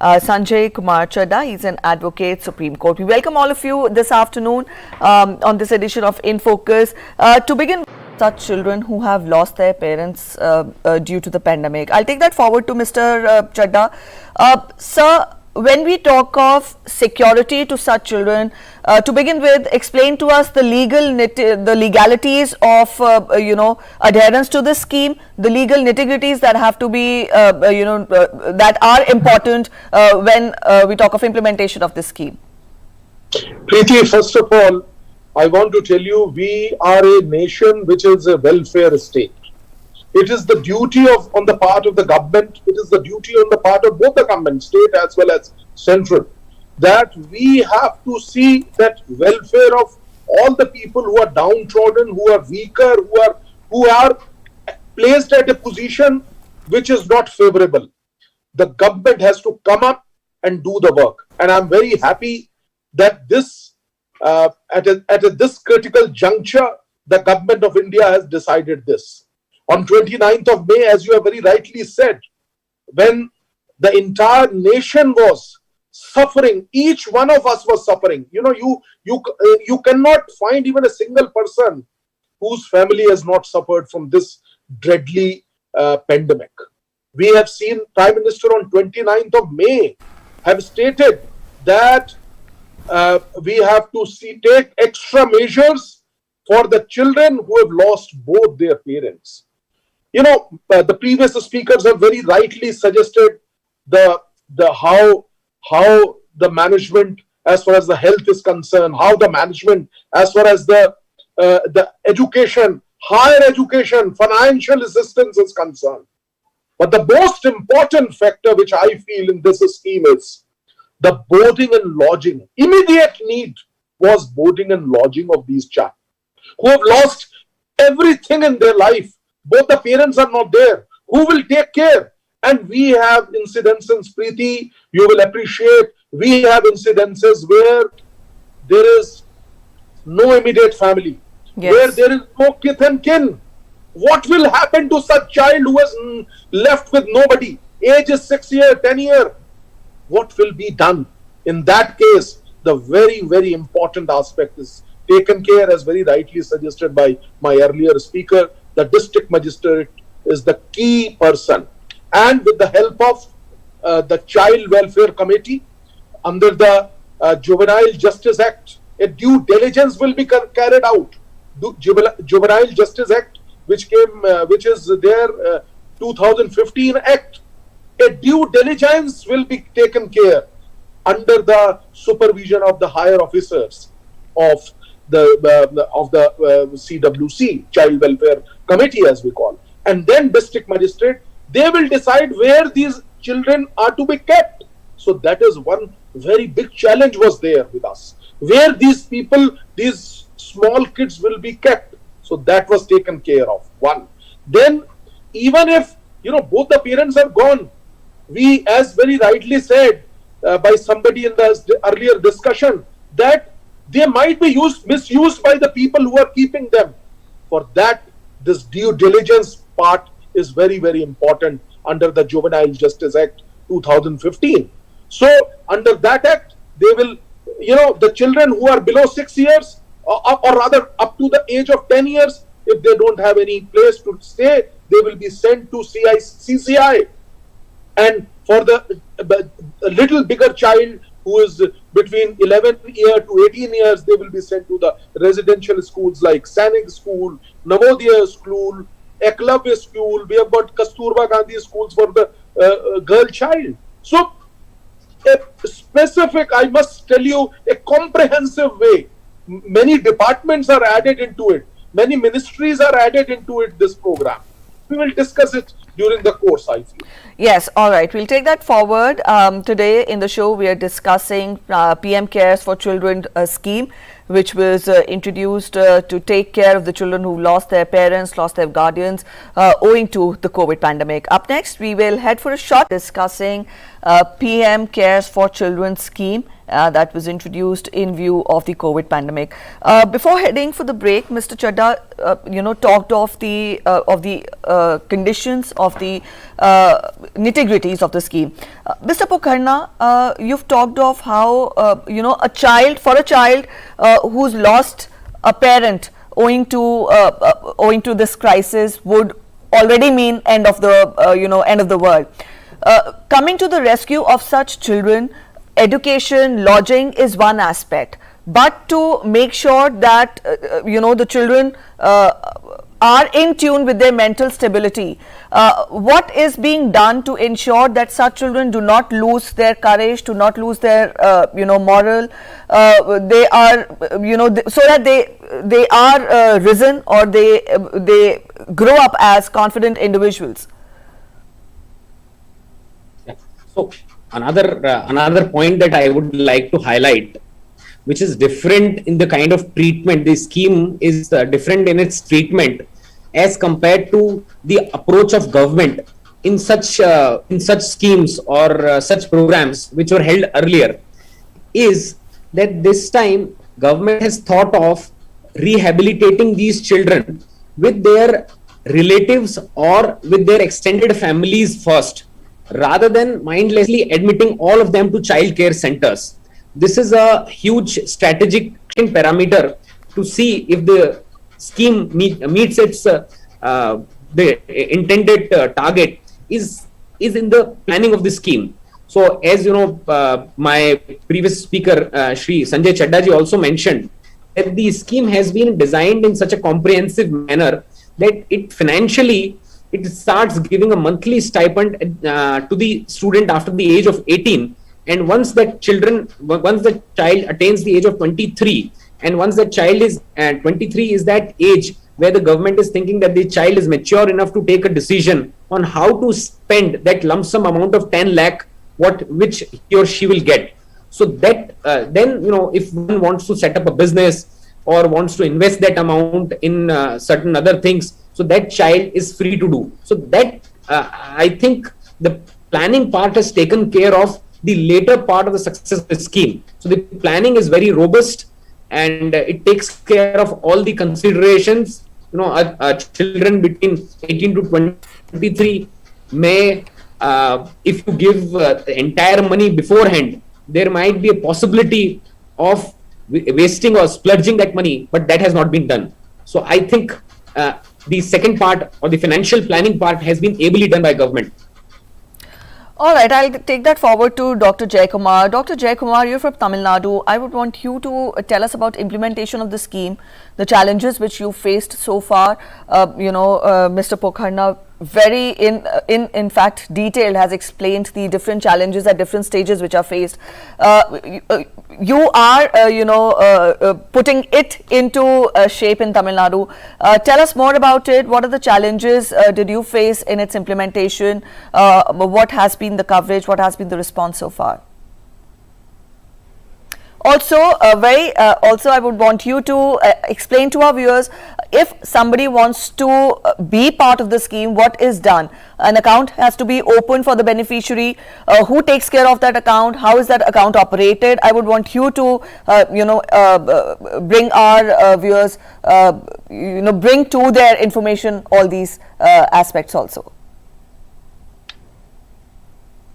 Sanjay Kumar Chadha. He's an advocate, Supreme Court. We welcome all of you this afternoon on this edition of In Focus. To begin, such children who have lost their parents due to the pandemic. I'll take that forward to Mr. Chadha. Sir, when we talk of security to such children, to begin with, explain to us the legalities of adherence to this scheme, the legal nitty-gritties that have to be that are important when we talk of implementation of this scheme. Preeti, first of all, I want to tell you, we are a nation which is a welfare state. It is the duty on the part of the government, it is the duty on the part of both the government, state as well as central, that we have to see that welfare of all the people who are downtrodden, who are weaker, who are placed at a position which is not favorable. The government has to come up and do the work. And I'm very happy that this, at this critical juncture, the government of India has decided this. On 29th of May, as you have very rightly said, when the entire nation was suffering, each one of us was suffering. You cannot find even a single person whose family has not suffered from this deadly pandemic. We have seen Prime Minister on 29th of May have stated that we have to take extra measures for the children who have lost both their parents. The previous speakers have very rightly suggested how the management as far as the health is concerned, how the management as far as the education, higher education, financial assistance is concerned. But the most important factor which I feel in this scheme is the boarding and lodging. Immediate need was boarding and lodging of these children who have lost everything in their life. Both the parents are not there. Who will take care? And we have incidences, Preeti, you will appreciate, we have incidences where there is no immediate family, where there is no kith and kin. What will happen to such child who is left with nobody? Age is 6 years, 10 years. What will be done? In that case, the very, very important aspect is taken care, as very rightly suggested by my earlier speaker. The district magistrate is the key person, and with the help of the Child Welfare Committee under the Juvenile Justice Act, a due diligence will be carried out. Juvenile Justice Act, which is their 2015 Act, a due diligence will be taken care under the supervision of the higher officers of the CWC, Child Welfare Committee as we call, and then district magistrate, they will decide where these children are to be kept. So that is one very big challenge was there with us, where these people, these small kids will be kept. So that was taken care of. One. Then even if both the parents are gone, we, as very rightly said by somebody in the earlier discussion, that they might be misused by the people who are keeping them. For that, this due diligence part is very, very important under the Juvenile Justice Act 2015. So, under that act, they will, the children who are below 6 years, or rather up to the age of 10 years, if they don't have any place to stay, they will be sent to CCI. And for the little bigger child who is between 11 years to 18 years, they will be sent to the residential schools like Sainik School, Navodaya School, Eklavya School. We have got Kasturba Gandhi schools for the girl child. So, a specific, I must tell you, a comprehensive way. Many departments are added into it. Many ministries are added into it, this program. We will discuss it during the course, I feel. Yes, all right. We'll take that forward. Today in the show, we are discussing PM Cares for Children scheme, which was introduced to take care of the children who lost their parents, lost their guardians owing to the COVID pandemic. Up next, we will head for a short discussing PM Cares for Children scheme that was introduced in view of the COVID pandemic. Before heading for the break, Mr. Chadha, talked of the conditions of the nitty-gritties of the scheme. Mr. Pokharna, you've talked of how a child who's lost a parent owing to this crisis would already mean end of the world. Coming to the rescue of such children, education, lodging is one aspect, but to make sure that the children are in tune with their mental stability, what is being done to ensure that such children do not lose their courage, do not lose their moral, they are so that they are risen, or they grow up as confident individuals? So another point that I would like to highlight, which is different in the kind of treatment, the scheme is different in its treatment as compared to the approach of government in such schemes or such programs which were held earlier, is that this time government has thought of rehabilitating these children with their relatives or with their extended families first, rather than mindlessly admitting all of them to child care centers. This is a huge strategic parameter to see if the scheme meets its the intended target is in the planning of the scheme. So, as you know, my previous speaker, Shri Sanjay Chadda ji, also mentioned that the scheme has been designed in such a comprehensive manner that it starts giving a monthly stipend to the student after the age of 18, and once the child attains the age of 23, and once the child is 23 is that age where the government is thinking that the child is mature enough to take a decision on how to spend that lump sum amount of 10 lakh which he or she will get. So that then if one wants to set up a business or wants to invest that amount in certain other things, so that child is free to do. So that I think the planning part has taken care of the later part of the success of the scheme. So the planning is very robust, and it takes care of all the considerations. Children between 18 to 23 may, if you give the entire money beforehand, there might be a possibility of wasting or splurging that money, but that has not been done. So I think the second part, or the financial planning part, has been ably done by government. All right, I'll take that forward to Dr. Jaikumar. Dr. Jaikumar, you're from Tamil Nadu. I would want you to tell us about implementation of the scheme, the challenges which you faced so far. Mr. Pokharna very in fact detailed has explained the different challenges at different stages which are faced. You are putting it into shape in Tamil Nadu. Tell us more about it. What are the challenges did you face in its implementation? What has been the coverage? What has been the response so far? Also, I would want you to explain to our viewers, if somebody wants to be part of the scheme, what is done? An account has to be opened for the beneficiary. Who takes care of that account? How is that account operated? I would want you to, bring our viewers, bring to their information all these aspects also.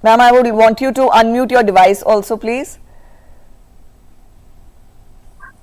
Ma'am, I would want you to unmute your device also, please.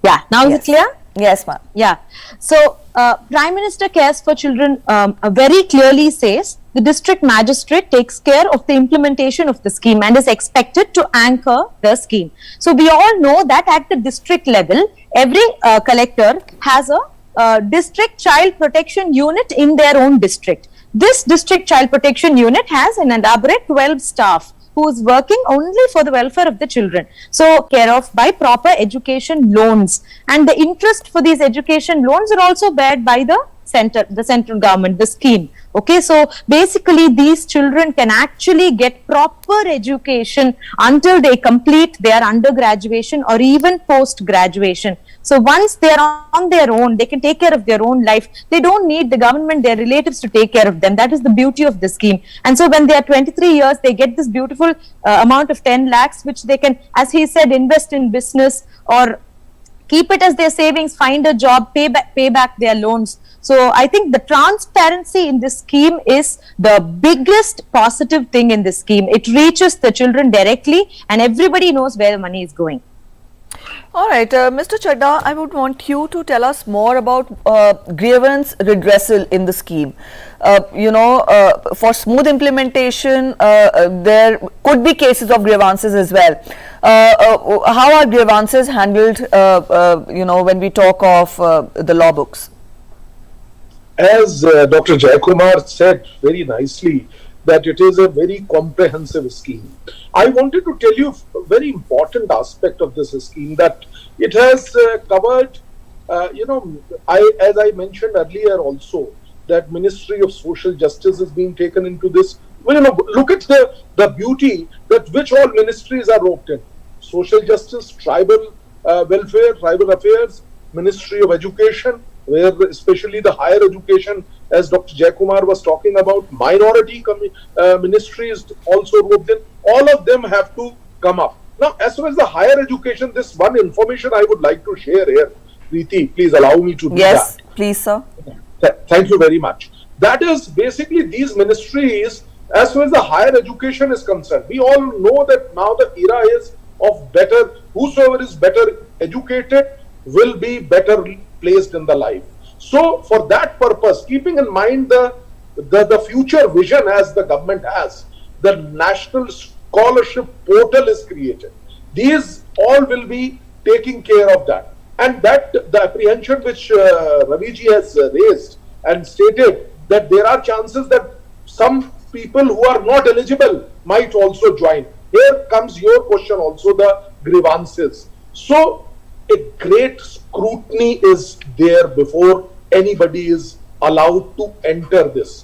Yeah, now is it clear? Yes, ma'am. Yeah. So, Prime Minister Cares for Children very clearly says the district magistrate takes care of the implementation of the scheme and is expected to anchor the scheme. So, we all know that at the district level, every collector has a district child protection unit in their own district. This district child protection unit has an elaborate 12 staff who is working only for the welfare of the children. So, care of by proper education loans, and the interest for these education loans are also bared by the the central government, the scheme. Okay, so basically these children can actually get proper education until they complete their undergraduation or even post-graduation. So once they are on their own, they can take care of their own life. They don't need the government, their relatives to take care of them. That is the beauty of the scheme. And so when they are 23 years, they get this beautiful amount of 10 lakhs, which they can, as he said, invest in business or keep it as their savings, find a job, pay back their loans. So I think the transparency in this scheme is the biggest positive thing in this scheme. It reaches the children directly and everybody knows where the money is going. All right, Mr. Chadha, I would want you to tell us more about grievance redressal in the scheme. For smooth implementation, there could be cases of grievances as well. How are grievances handled, when we talk of the law books? As Dr. Jayakumar said very nicely, that it is a very comprehensive scheme. I wanted to tell you a very important aspect of this scheme, that it has covered, as I mentioned earlier also, that Ministry of Social Justice is being taken into this. Well, look at the beauty that which all ministries are roped in. Social Justice, Tribal Welfare, Tribal Affairs, Ministry of Education, where especially the higher education, as Dr. Jayakumar was talking about, minority ministry is also roped in. All of them have to come up. Now, as far as the higher education, this one information I would like to share here. Preeti, please allow me to do that. Yes, please, sir. Thank you very much. That is basically these ministries, as far as the higher education is concerned. We all know that now the era is of better, whosoever is better educated will be better placed in the life. So for that purpose, keeping in mind the future vision as the government has, the National Scholarship Portal is created. These all will be taking care of that. And that the apprehension which Raviji has raised and stated, that there are chances that some people who are not eligible might also join. Here comes your question also, the grievances. So a great scrutiny is there before anybody is allowed to enter this.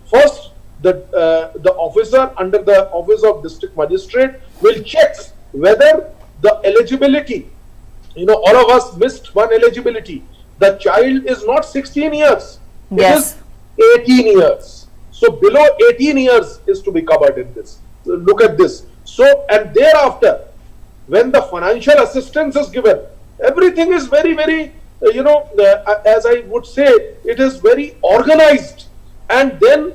First the officer under the office of district magistrate will check whether the eligibility, all of us missed one eligibility. The child is not 16 years. Yes. It is 18 years. So below 18 years is to be covered in this. So look at this. So, and thereafter, when the financial assistance is given, everything is very, very, as I would say, it is very organized. And then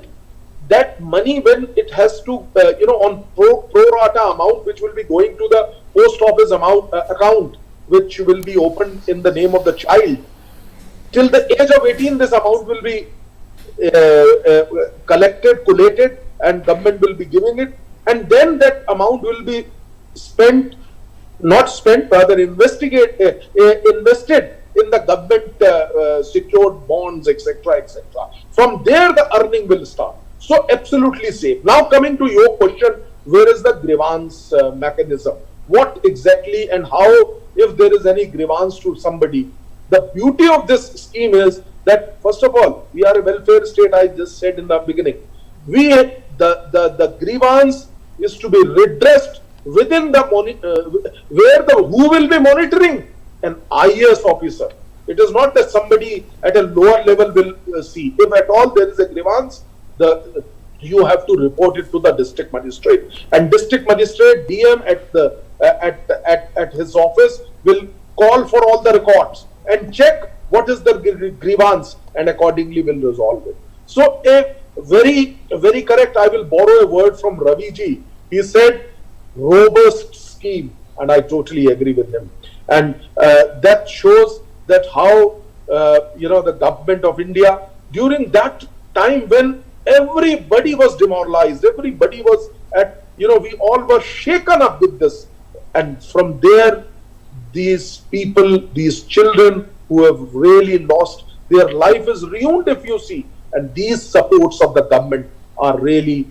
that money, when it has to, on pro rata amount, which will be going to the post office account, which will be opened in the name of the child, till the age of 18, this amount will be collated, and government will be giving it. And then that amount will be invested in the government secured bonds, etc., etc. From there, the earning will start. So absolutely safe. Now coming to your question, where is the grievance mechanism? What exactly and how, if there is any grievance to somebody? The beauty of this scheme is that, first of all, we are a welfare state. I just said in the beginning, the grievance is to be redressed within the who will be monitoring? An IAS officer. It is not that somebody at a lower level will see. If at all there is a grievance, you have to report it to the district magistrate, and district magistrate DM at his office will call for all the records and check what is the grievance, and accordingly will resolve it. So a very, very correct. I will borrow a word from Ravi ji. He said robust scheme, and I totally agree with him. And that shows that how the government of India, during that time when everybody was demoralized, everybody was we all were shaken up with this, and from there, these people, these children who have really lost their life is ruined, if you see, and these supports of the government are really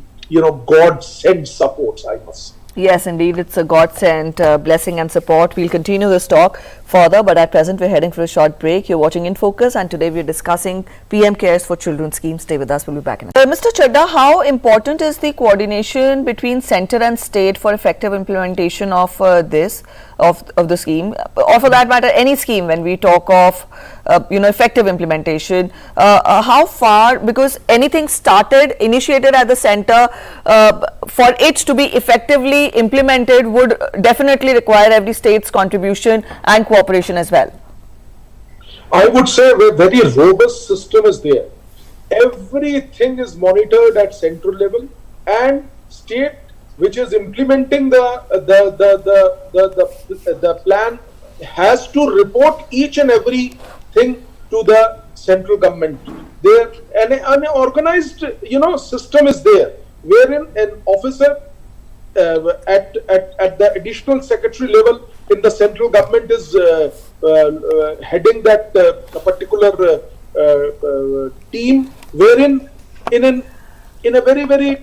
God-sent supports, I must say. Yes, indeed, it's a God-sent blessing and support. We'll continue this talk. further, but at present we're heading for a short break. You're watching In Focus, and today we're discussing PM Cares for Children scheme. Stay with us. We'll be back in a Mr. Chadda, how important is the coordination between centre and state for effective implementation of of the scheme, or for that matter any scheme when we talk of effective implementation? How far, because anything started, initiated at the centre, for it to be effectively implemented would definitely require every state's contribution and cooperation as well. I would say a very robust system is there. Everything is monitored at central level, and state which is implementing the plan has to report each and every thing to the central government. There an organized system is there, wherein an officer at the additional secretary level in the central government is heading that particular team, wherein in a very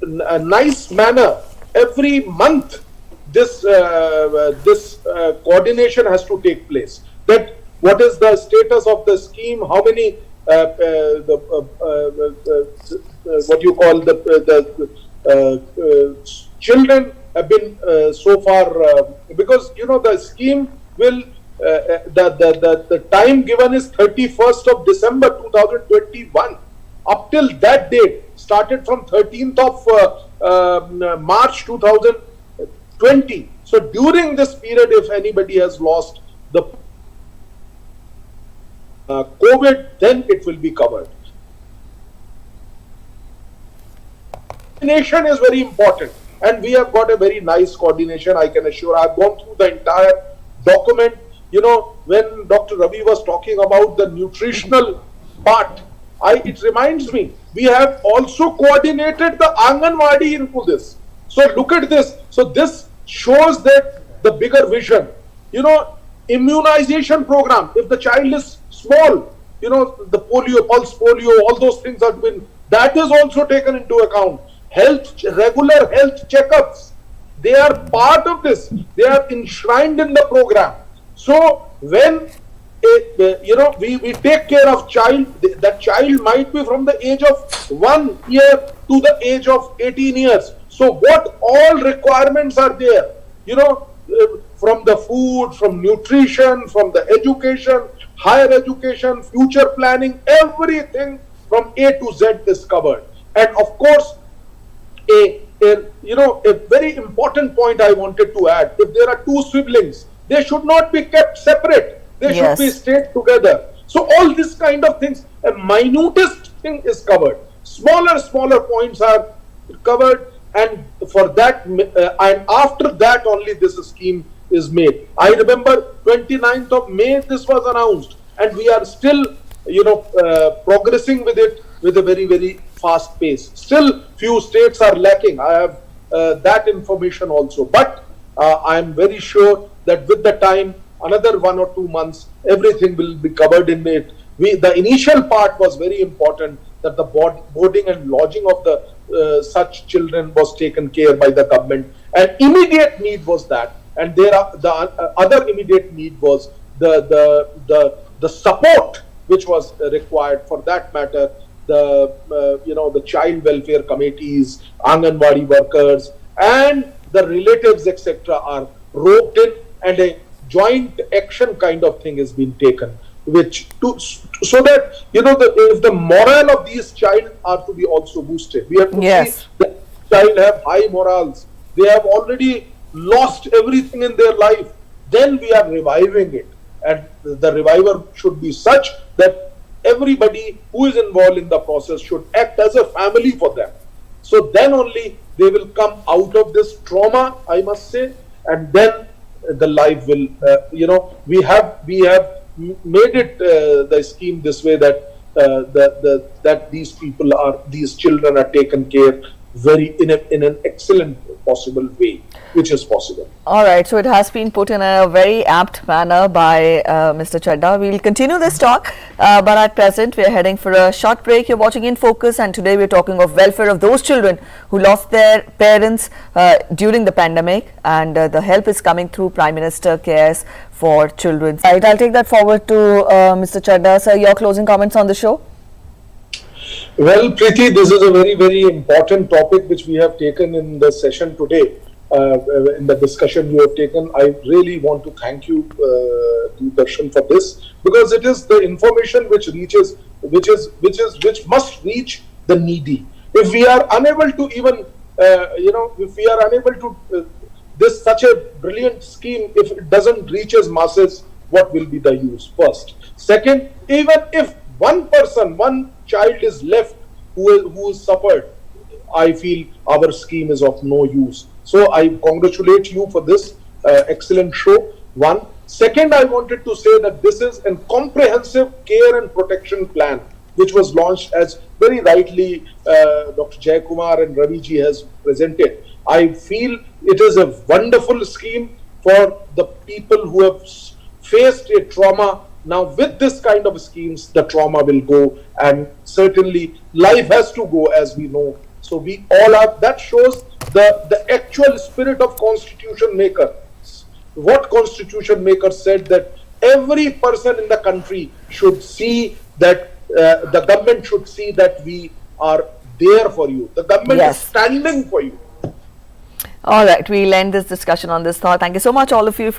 nice manner every month this coordination has to take place. That what is the status of the scheme, how many what you call the children have been so far, because the scheme will the time given is 31st of December 2021. Up till that date, started from 13th of March 2020. So during this period, if anybody has lost the COVID, then it will be covered. Coordination is very important, and we have got a very nice coordination, I can assure. I've gone through the entire document. When Dr. Ravi was talking about the nutritional part, it reminds me, we have also coordinated the Anganwadi into this. So look at this. So this shows that the bigger vision. Immunization program, if the child is small, the polio, pulse polio, all those things have been, that is also taken into account. Regular health checkups, they are part of this. They are enshrined in the program. So when we take care of child, that child might be from the age of 1 year to the age of 18 years. So what all requirements are there? From the food, from nutrition, from the education, higher education, future planning, everything from A to Z is covered. And of course, a very important point I wanted to add: if there are two siblings, they should not be kept separate. They should be stayed together. So all this kind of things, a minutest thing is covered. Smaller points are covered, and for that, and after that only this scheme is made. I remember 29th of May this was announced, and we are still, progressing with it with a very fast pace. Still, few states are lacking. I have that information also, but I am very sure that with the time, another 1 or 2 months, everything will be covered in it. The initial part was very important, that the boarding and lodging of the such children was taken care by the government, and immediate need was that, and there are the other immediate need was the support which was required. For that matter, the child welfare committees, Anganwadi workers, and the relatives, etc., are roped in, and a joint action kind of thing has been taken, so that if the morale of these child are to be also boosted. We have to see the child have high morals. They have already lost everything in their life. Then we are reviving it, and the revival should be such that everybody who is involved in the process should act as a family for them. So then only they will come out of this trauma, I must say, and then the life will, we have made it the scheme this way that that these children are taken care in an excellent possible way, which is possible. All right, so it has been put in a very apt manner by Mr. Chadda. We'll continue this talk, but at present we're heading for a short break. You're watching In Focus, and today we're talking of welfare of those children who lost their parents during the pandemic, and the help is coming through Prime Minister Cares for Children. Right, I'll take that forward to Mr. Chadda. Sir, your closing comments on the show? Well, Preeti, this is a very, very important topic which we have taken in the session today. In the discussion you have taken, I really want to thank you, Darshan, for this, because it is the information which reaches, which must reach the needy. If we are unable to even, if we are unable to, this such a brilliant scheme, if it doesn't reach as masses, what will be the use? First, second, even if one child is left who suffered, I feel our scheme is of no use. So I congratulate you for this excellent show. One. Second, I wanted to say that this is a comprehensive care and protection plan which was launched, as very rightly Dr. Jayakumar and Ravi ji has presented. I feel it is a wonderful scheme for the people who have faced a trauma. Now with this kind of schemes, the trauma will go, and certainly life has to go, as we know. So we all are, that shows the actual spirit of constitution maker. What constitution maker said, that every person in the country should see that the government should see that we are there for you. The government is standing for you. All right, we'll end this discussion on this thought. Thank you so much, all of you, for